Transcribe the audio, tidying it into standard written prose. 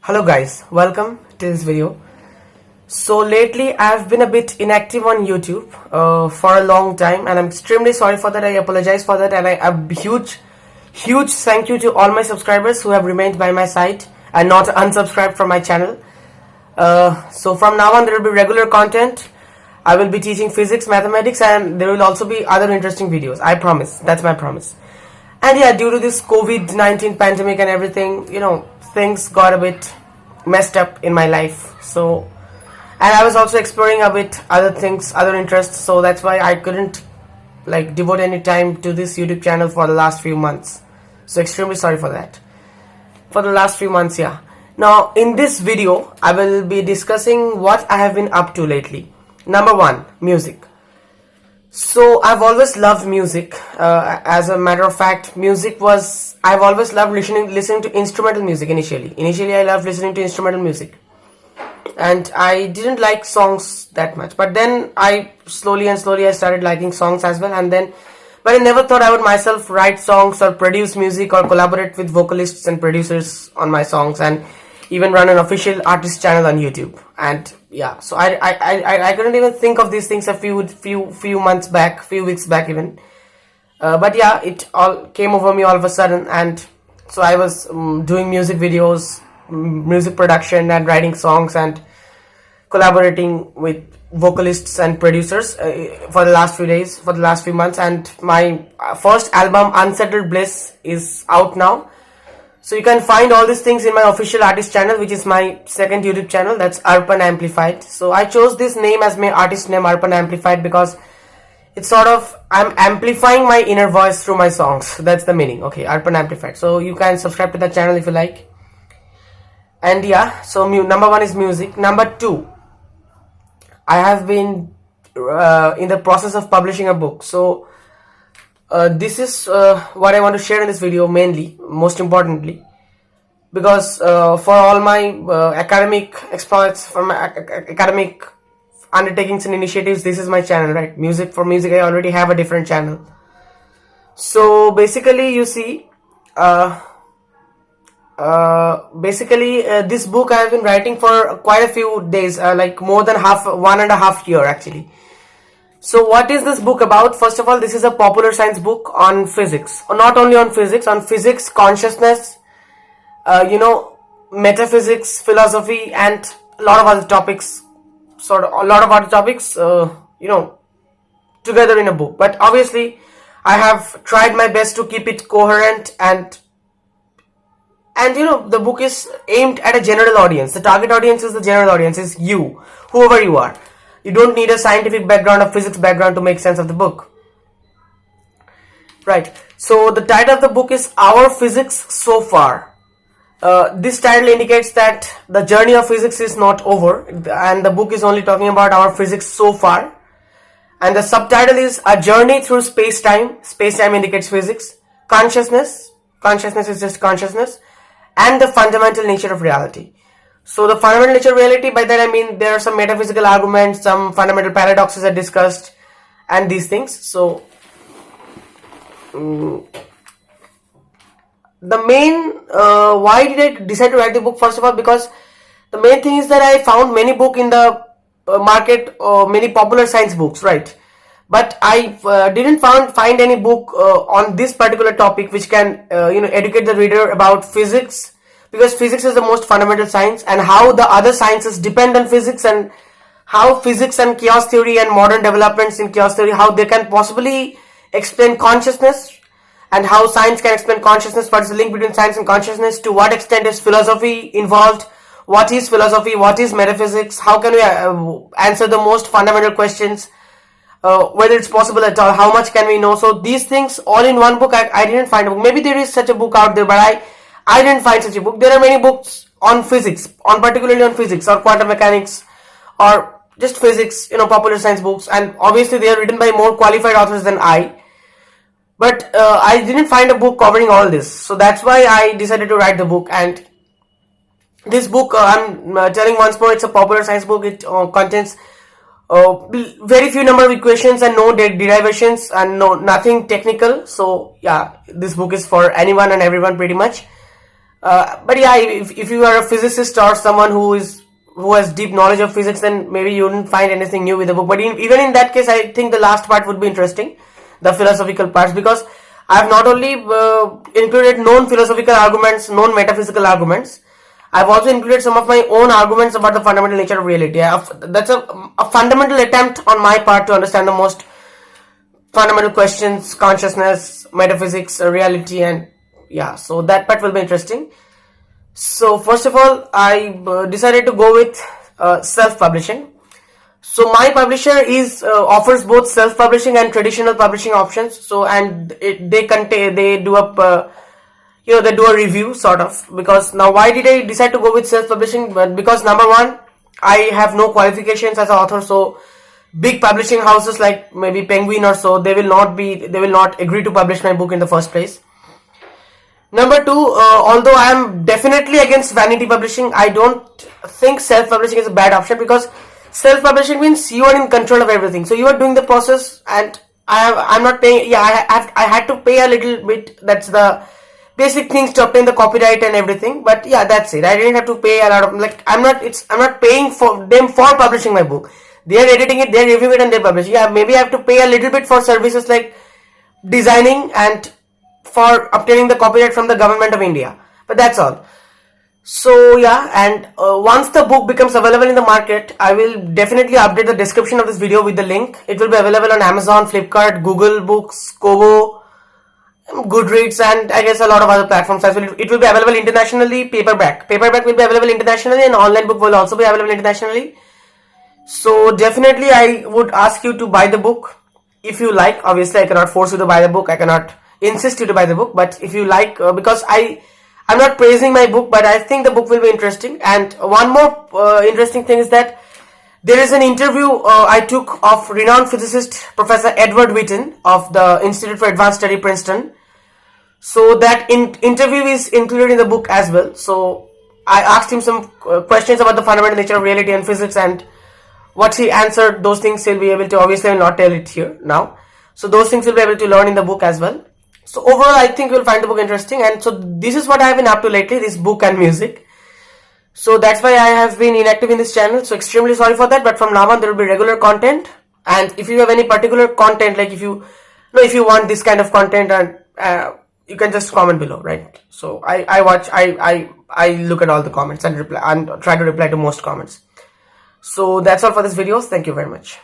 Hello guys, welcome to this video. So lately I've been a bit inactive on YouTube for a long time, and I'm extremely sorry for that. I apologize for that, and a huge thank you to all my subscribers who have remained by my side and not unsubscribed from my channel. So from now on there will be regular content. I will be teaching physics, mathematics, and there will also be other interesting videos. I promise. That's my promise. And yeah, due to this COVID-19 pandemic and everything, things got a bit messed up in my life. So, and I was also exploring a bit other things, other interests. So that's why I couldn't devote any time to this YouTube channel for the last few months. So extremely sorry for that. For the last few months, yeah. Now in this video, I will be discussing what I have been up to lately. Number one, music. So I've always loved music. As a matter of fact, I've always loved listening to instrumental music initially. Initially, I loved listening to instrumental music, and I didn't like songs that much. But then I slowly I started liking songs as well. But I never thought I would myself write songs or produce music or collaborate with vocalists and producers on my songs, and even run an official artist channel on YouTube. And yeah, so I couldn't even think of these things a few weeks back even. But yeah, it all came over me all of a sudden, and so I was doing music videos, music production, and writing songs and collaborating with vocalists and producers for the last few months. And my first album, Unsettled Bliss, is out now. So you can find all these things in my official artist channel, which is my second YouTube channel. That's Arpan Amplified. So I chose this name as my artist name, Arpan Amplified, because it's sort of, I'm amplifying my inner voice through my songs. That's the meaning. Okay, Arpan Amplified. So you can subscribe to that channel if you like. And yeah, so number one is music. Number two, I have been in the process of publishing a book. So this is what I want to share in this video mainly, most importantly, because for all my academic exploits, for my academic undertakings and initiatives, this is my channel, right? For music, I already have a different channel. So basically, you see, this book I have been writing for quite a few days, more than 1.5 years actually. So what is this book about? First of all, this is a popular science book on physics. Not only on physics, consciousness, metaphysics, philosophy, and a lot of other topics, together in a book. But obviously, I have tried my best to keep it coherent, and the book is aimed at a general audience. The target audience is the general audience, is you, whoever you are. You don't need a scientific background or physics background to make sense of the book. Right. So the title of the book is Our Physics So Far. This title indicates that the journey of physics is not over, and the book is only talking about our physics so far. And the subtitle is A Journey Through Space-Time. Space-time indicates physics. Consciousness is just consciousness. And the fundamental nature of reality. So the fundamental nature of reality, by that I mean there are some metaphysical arguments, some fundamental paradoxes are discussed, and these things. So the main, why did I decide to write the book? First of all, because the main thing is that I found many books in the market, many popular science books, right? But I didn't find any book on this particular topic which can educate the reader about physics. Because physics is the most fundamental science, and how the other sciences depend on physics, and how physics and chaos theory and modern developments in chaos theory, how they can possibly explain consciousness, and how science can explain consciousness, what is the link between science and consciousness, to what extent is philosophy involved, what is philosophy, what is metaphysics, how can we answer the most fundamental questions, whether it's possible at all, how much can we know. So these things all in one book. I didn't find a book. Maybe there is such a book out there, but I didn't find such a book. There are many books on physics, particularly on physics or quantum mechanics or just physics, popular science books, and obviously they are written by more qualified authors than I. But I didn't find a book covering all this. So that's why I decided to write the book. And this book, I'm telling once more, it's a popular science book. It contains very few number of equations and no derivations and nothing technical. So yeah, this book is for anyone and everyone pretty much. But yeah, if you are a physicist or someone who has deep knowledge of physics, then maybe you wouldn't find anything new with the book. But even in that case, I think the last part would be interesting, the philosophical parts, because I have not only included known philosophical arguments, known metaphysical arguments, I've also included some of my own arguments about the fundamental nature of reality. That's a fundamental attempt on my part to understand the most fundamental questions: consciousness, metaphysics, reality, and yeah, so that part will be interesting. So first of all, I decided to go with self-publishing. So my publisher offers both self-publishing and traditional publishing options. So they do a review sort of, because now why did I decide to go with self-publishing? But because number one, I have no qualifications as an author, so big publishing houses like maybe Penguin or so, they will not agree to publish my book in the first place. Number two, although I am definitely against vanity publishing, I don't think self-publishing is a bad option, because self-publishing means you are in control of everything. So you are doing the process, and I'm not paying. Yeah, I had to pay a little bit. That's the basic things to obtain the copyright and everything. But yeah, that's it. I didn't have to pay a lot of, like, I'm not paying for them for publishing my book. They are editing it, they are reviewing it, and they publish. Yeah, maybe I have to pay a little bit for services like designing and for obtaining the copyright from the government of India, but that's all. So yeah, and once the book becomes available in the market, I will definitely update the description of this video with the link. It will be available on Amazon, Flipkart, Google Books, Kobo, Goodreads, and I guess a lot of other platforms as well. It will be available internationally. Paperback will be available internationally, and online book will also be available internationally. So definitely I would ask you to buy the book if you like. Obviously I cannot force you to buy the book, I cannot insist you to buy the book, but if you like, because I'm not praising my book, but I think the book will be interesting. And one more interesting thing is that there is an interview I took of renowned physicist Professor Edward Witten of the Institute for Advanced Study, Princeton. So that interview is included in the book as well. So I asked him some questions about the fundamental nature of reality and physics, and what he answered, those things he'll be able to, obviously I will not tell it here now. So those things you'll be able to learn in the book as well. So overall, I think you'll find the book interesting. And so this is what I have been up to lately, this book and music. So that's why I have been inactive in this channel. So extremely sorry for that. But from now on, there will be regular content. And if you have any particular content, like if you want this kind of content, and you can just comment below, right? So I look at all the comments and reply, and try to reply to most comments. So that's all for this video. Thank you very much.